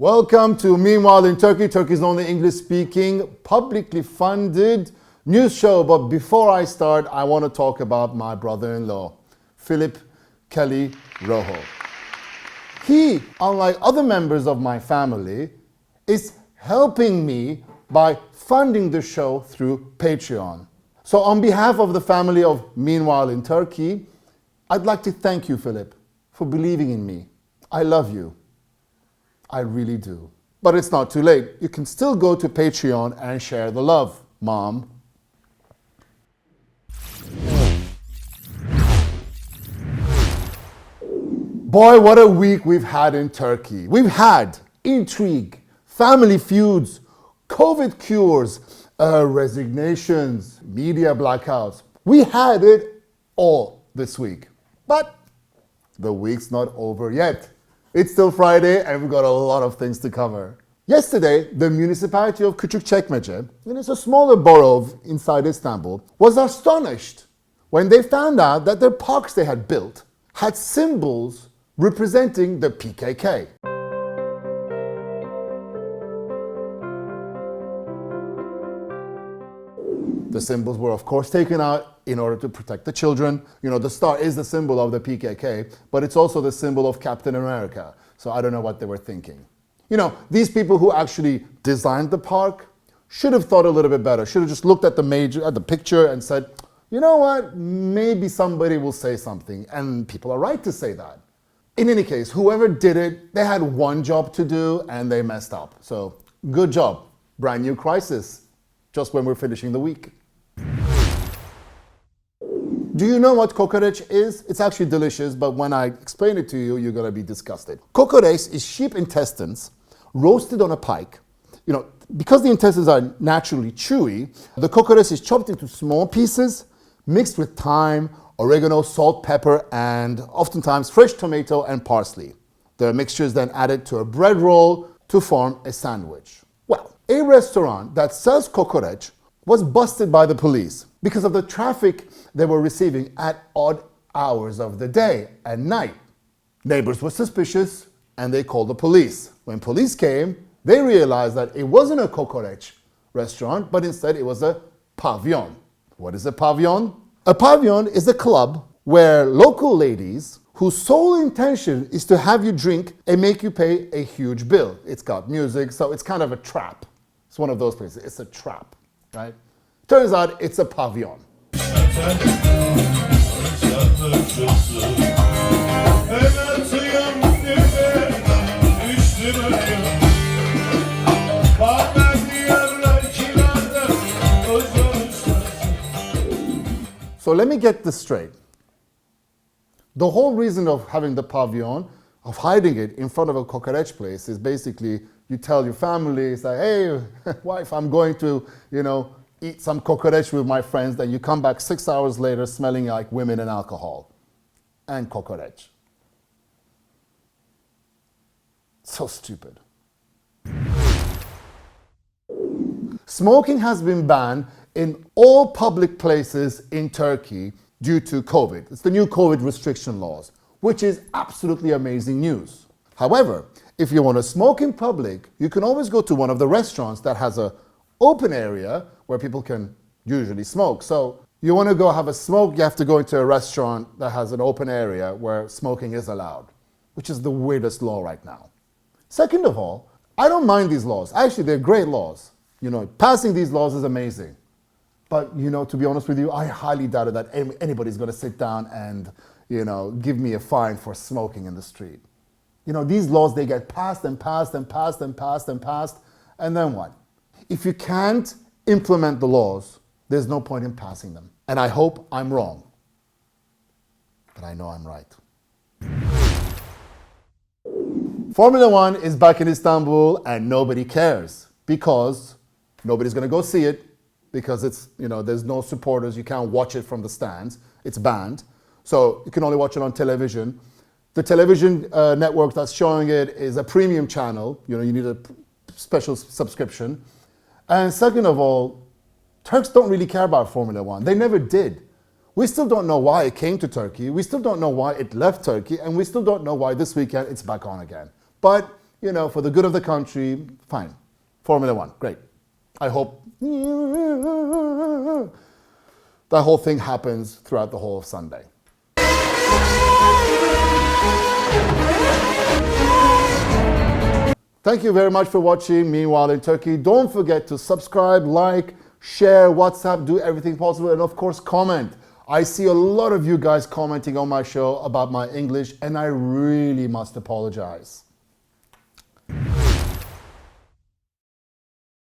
Welcome to Meanwhile in Turkey, Turkey's only English-speaking, publicly funded news show. But before I start, I want to talk about my brother-in-law, Phillipe Kelly Rojo. He, unlike other members of my family, is helping me by funding the show through Patreon. So on behalf of the family of Meanwhile in Turkey, I'd like to thank you, Phillipe, for believing in me. I love you. I really do. But it's not too late. You can still go to Patreon and share the love, Mom. Boy, what a week we've had in Turkey. We've had intrigue, family feuds, COVID cures, resignations, media blackouts. We had it all this week. But the week's not over yet. It's still Friday and we've got a lot of things to cover. Yesterday, the municipality of Küçükçekmece, and it's a smaller borough inside Istanbul, was astonished when they found out that their parks they had built had symbols representing the PKK. The symbols were, of course, taken out in order to protect the children. You know, the star is the symbol of the PKK, but it's also the symbol of Captain America. So I don't know what they were thinking. You know, these people who actually designed the park should have thought a little bit better. Should have just looked at the picture and said, you know what, maybe somebody will say something. And people are right to say that. In any case, whoever did it, they had one job to do and they messed up. So good job. Brand new crisis, just when we're finishing the week. Do you know what kokoreç is? It's actually delicious, but when I explain it to you, you're gonna be disgusted. Kokoreç is sheep intestines roasted on a pike. You know, because the intestines are naturally chewy, the kokoreç is chopped into small pieces, mixed with thyme, oregano, salt, pepper, and oftentimes fresh tomato and parsley. The mixture is then added to a bread roll to form a sandwich. Well, a restaurant that sells kokoreç was busted by the police because of the traffic they were receiving at odd hours of the day and night. Neighbors were suspicious and they called the police. When police came, they realized that it wasn't a kokoreç restaurant, but instead it was a pavyon. What is a pavyon? A pavyon is a club where local ladies whose sole intention is to have you drink and make you pay a huge bill. It's got music, so it's kind of a trap. It's one of those places. It's a trap, right? Turns out it's a pavyon. So let me get this straight. The whole reason of having the pavyon, of hiding it in front of a kokoreç place, is basically you tell your family, say, hey, wife, I'm going to, eat some kokoreç with my friends, then you come back 6 hours later smelling like women and alcohol and kokoreç. So stupid. Smoking has been banned in all public places in Turkey due to COVID. It's the new COVID restriction laws, which is absolutely amazing news. However, if you want to smoke in public, you can always go to one of the restaurants that has an open area where people can usually smoke. So you want to go have a smoke, you have to go into a restaurant that has an open area where smoking is allowed, which is the weirdest law right now. Second of all, I don't mind these laws. Actually, they're great laws. Passing these laws is amazing. But, to be honest with you, I highly doubt that anybody's going to sit down and, give me a fine for smoking in the street. These laws, they get passed and passed and passed and passed and passed, and then what? If you can't implement the laws, there's no point in passing them. And I hope I'm wrong. But I know I'm right. Formula One is back in Istanbul and nobody cares because nobody's going to go see it because it's, there's no supporters. You can't watch it from the stands. It's banned. So you can only watch it on television. The television network that's showing it is a premium channel. You need a special subscription. And second of all, Turks don't really care about Formula One. They never did. We still don't know why it came to Turkey. We still don't know why it left Turkey. And we still don't know why this weekend it's back on again. But you know, for the good of the country, fine. Formula One, great. I hope that whole thing happens throughout the whole of Sunday. Thank you very much for watching Meanwhile in Turkey. Don't forget to subscribe, like, share, WhatsApp, do everything possible, and of course comment. I see a lot of you guys commenting on my show about my English, and I really must apologize.